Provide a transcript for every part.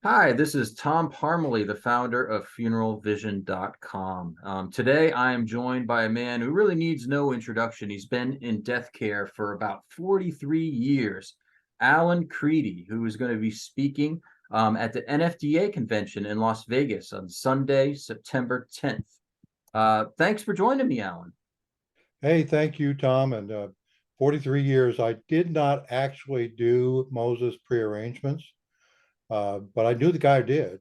Hi, this is Tom Parmalee, the founder of funeralvision.com. Today, I am joined by a man who really needs no introduction. He's been in death care for about 43 years, Alan Creedy, who is going to be speaking at the NFDA convention in Las Vegas on Sunday, September 10th. Thanks for joining me, Alan. Hey, thank you, Tom. And 43 years, I did not actually do Moses prearrangements, but I knew the guy did.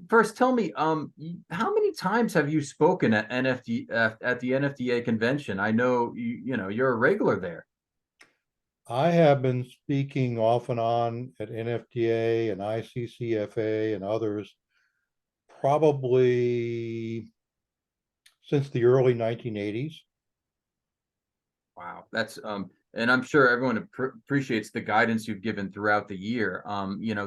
First, tell me, how many times have you spoken at the NFDA convention? I know you're a regular there. I have been speaking off and on at NFDA and ICCFA and others probably since the early 1980s. Wow, and I'm sure everyone appreciates the guidance you've given throughout the year.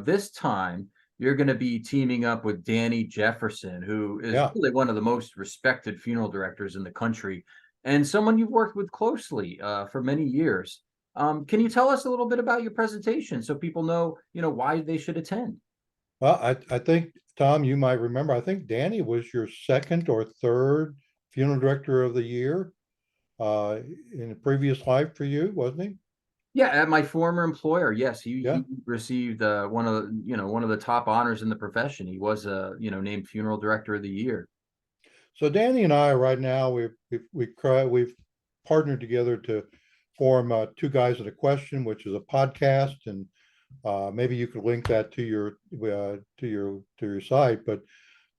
This time you're going to be teaming up with Danny Jefferson, who is Yeah. really one of the most respected funeral directors in the country, and someone you've worked with closely for many years. Can you tell us a little bit about your presentation so people know, why they should attend? Well, I think, Tom, you might remember, I think Danny was your second or third funeral director of the year uh, in a previous life for you, wasn't he? Yeah, at my former employer, yes, Yeah. he received one of the top honors in the profession. He was named funeral director of the year. So Danny and I right now we've partnered together to form Two Guys and a Question, which is a podcast, and maybe you could link that to your site. But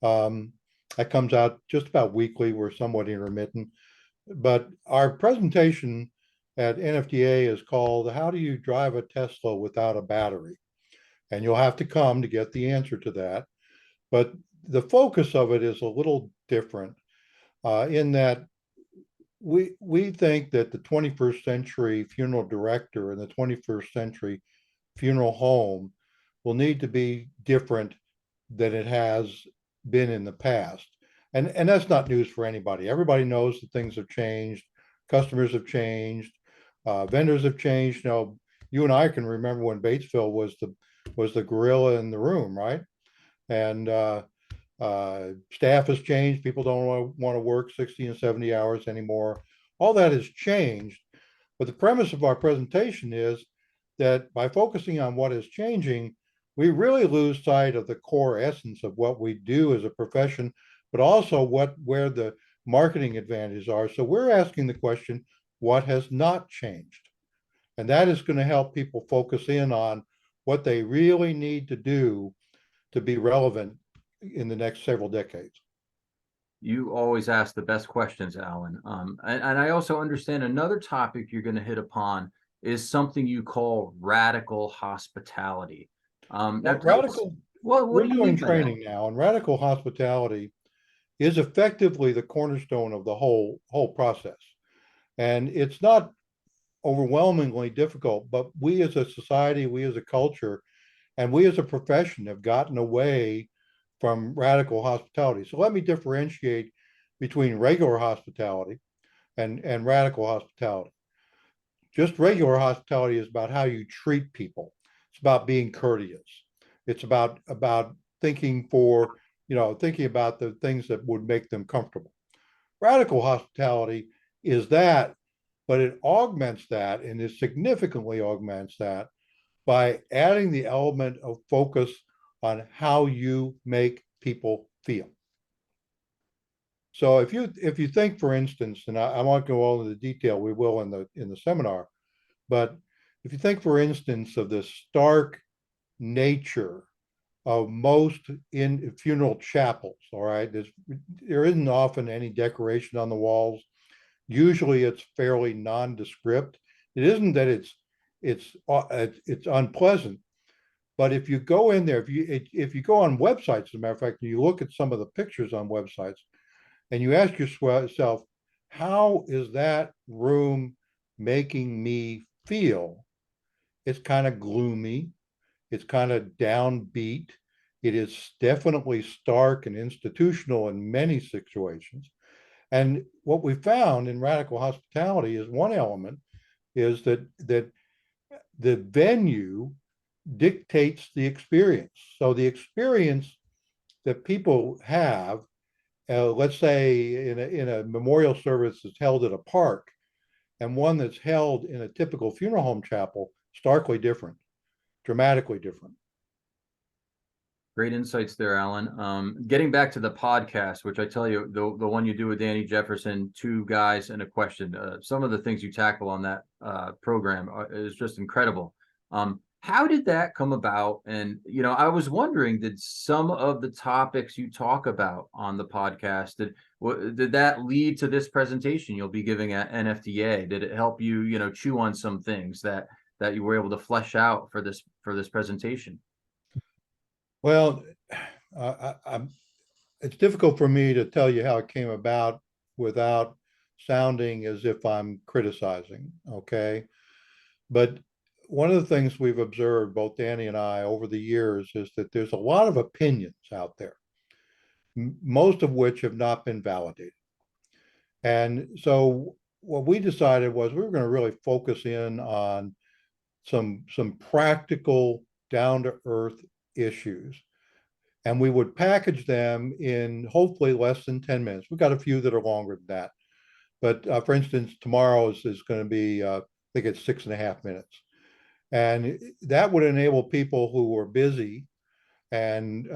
um, that comes out just about weekly. We're somewhat intermittent, but our presentation at NFDA is called "How Do You Drive a Tesla Without a Battery?" And you'll have to come to get the answer to that. But the focus of it is a little different in that we think that the 21st century funeral director and the 21st century funeral home will need to be different than it has been in the past. And that's not news for anybody. Everybody knows that things have changed, customers have changed, vendors have changed. You and I can remember when Batesville was the gorilla in the room, right? And staff has changed. People don't want to work 60 and 70 hours anymore. All that has changed. But the premise of our presentation is that by focusing on what is changing, we really lose sight of the core essence of what we do as a profession, but also where the marketing advantages are. So we're asking the question, what has not changed? And that is going to help people focus in on what they really need to do to be relevant in the next several decades. You always ask the best questions, Alan. And I also understand another topic you're going to hit upon is something you call radical hospitality. Now Well, tell us, what we're do you doing mean by that? training now, and radical hospitality is effectively the cornerstone of the whole process. And it's not overwhelmingly difficult, but we as a society, we as a culture, and we as a profession have gotten away from radical hospitality. So let me differentiate between regular hospitality and radical hospitality. Just regular hospitality is about how you treat people. It's about being courteous. It's about thinking about the things that would make them comfortable. Radical hospitality is that, but it augments that and it significantly augments that by adding the element of focus on how you make people feel. So if you think, for instance, and I won't go all into the detail, we will in the seminar, but if you think, for instance, of the stark nature of most in funeral chapels, all right, there isn't often any decoration on the walls. Usually, it's fairly nondescript. It isn't that it's unpleasant, but if you go in there, if you go on websites, as a matter of fact, and you look at some of the pictures on websites, and you ask yourself, how is that room making me feel? It's kind of gloomy. It's kind of downbeat. It is definitely stark and institutional in many situations. And what we found in radical hospitality is one element is that the venue dictates the experience. So the experience that people have, let's say in a memorial service that's held at a park and one that's held in a typical funeral home chapel, starkly different, dramatically different. Great insights there, Alan. Getting back to the podcast, which I tell you, the one you do with Danny Jefferson, two guys and a question. Some of the things you tackle on that program is just incredible. How did that come about? And I was wondering, did some of the topics you talk about on the podcast did that lead to this presentation you'll be giving at NFDA? Did it help you, chew on some things that you were able to flesh out for this presentation? Well, it's difficult for me to tell you how it came about without sounding as if I'm criticizing, okay? But one of the things we've observed, both Danny and I, over the years is that there's a lot of opinions out there, most of which have not been validated. And so what we decided was we were going to really focus in on some practical, down-to-earth issues. And we would package them in hopefully less than 10 minutes. We've got a few that are longer than that. But for instance, tomorrow's is going to be, I think it's 6.5 minutes. And that would enable people who were busy and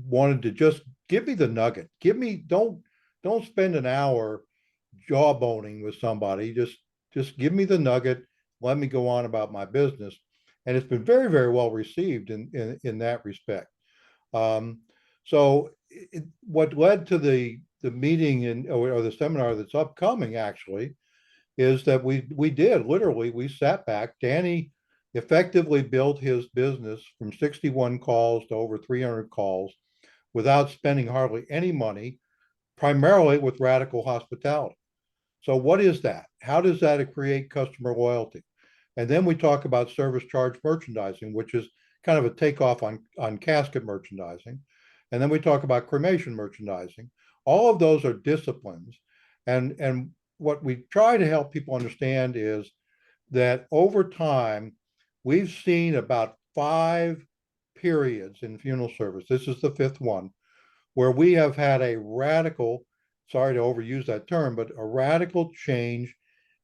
wanted to just give me the nugget. Don't spend an hour jawboning with somebody. Just give me the nugget. Let me go on about my business. And it's been very, very well received in that respect. So what led to the meeting or the seminar that's upcoming actually is that we sat back. Danny effectively built his business from 61 calls to over 300 calls without spending hardly any money, primarily with radical hospitality. So what is that? How does that create customer loyalty? And then we talk about service charge merchandising, which is kind of a takeoff on casket merchandising. And then we talk about cremation merchandising. All of those are disciplines. And what we try to help people understand is that over time, we've seen about 5 periods in funeral service. This is the 5th one, where we have had a radical, sorry to overuse that term, but a radical change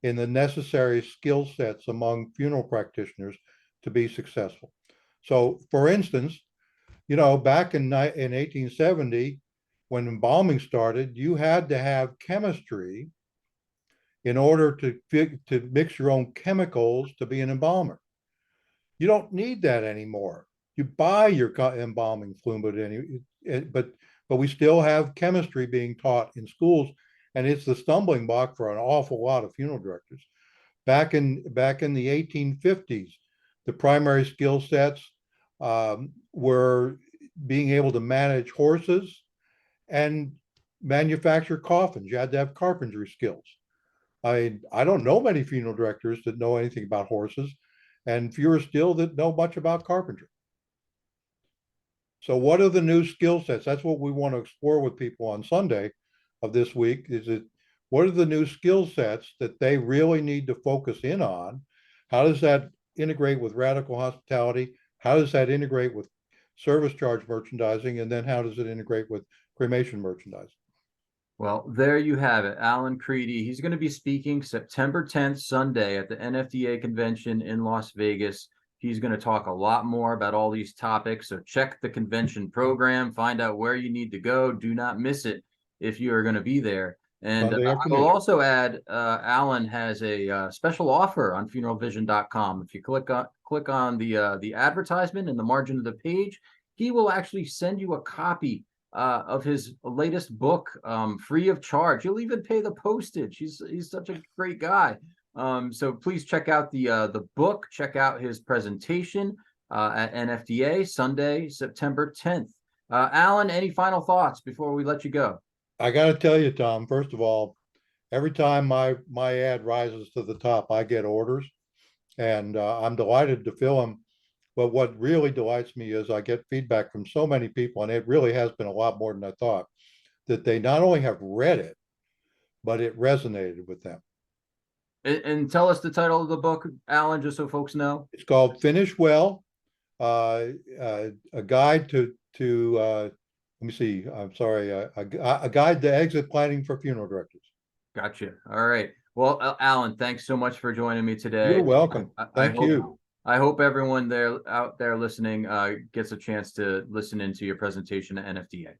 in the necessary skill sets among funeral practitioners to be successful. So, for instance, back in 1870, when embalming started, you had to have chemistry in order to mix your own chemicals to be an embalmer. You don't need that anymore. You buy your embalming fluid, but we still have chemistry being taught in schools, and it's the stumbling block for an awful lot of funeral directors. Back in the 1850s, the primary skill sets were being able to manage horses and manufacture coffins. You had to have carpentry skills. I don't know many funeral directors that know anything about horses, and fewer still that know much about carpentry. So what are the new skill sets? That's what we want to explore with people on Sunday of this week. What are the new skill sets that they really need to focus in on? How does that integrate with radical hospitality? How does that integrate with service charge merchandising? And then how does it integrate with cremation merchandising? Well, there you have it, Alan Creedy. He's going to be speaking September 10th, Sunday, at the NFDA convention in Las Vegas. He's going to talk a lot more about all these topics. So check the convention program, find out where you need to go. Do not miss it if you are going to be there. And I will also add, Alan has a special offer on funeralvision.com. If you click on the advertisement in the margin of the page, he will actually send you a copy of his latest book, free of charge. He'll even pay the postage. He's such a great guy. So please check out the book. Check out his presentation at NFDA Sunday, September 10th. Alan, any final thoughts before we let you go? I got to tell you, Tom. First of all, every time my ad rises to the top, I get orders, and I'm delighted to fill them. But what really delights me is I get feedback from so many people, and it really has been a lot more than I thought, that they not only have read it, but it resonated with them. And tell us the title of the book, Alan, just so folks know. It's called Finish Well, a guide to let me see. I'm sorry, a guide to exit planning for funeral directors. Gotcha. All right. Well, Alan, thanks so much for joining me You're today. welcome. I Thank hope you. I hope everyone out there listening gets a chance to listen into your presentation at NFDA.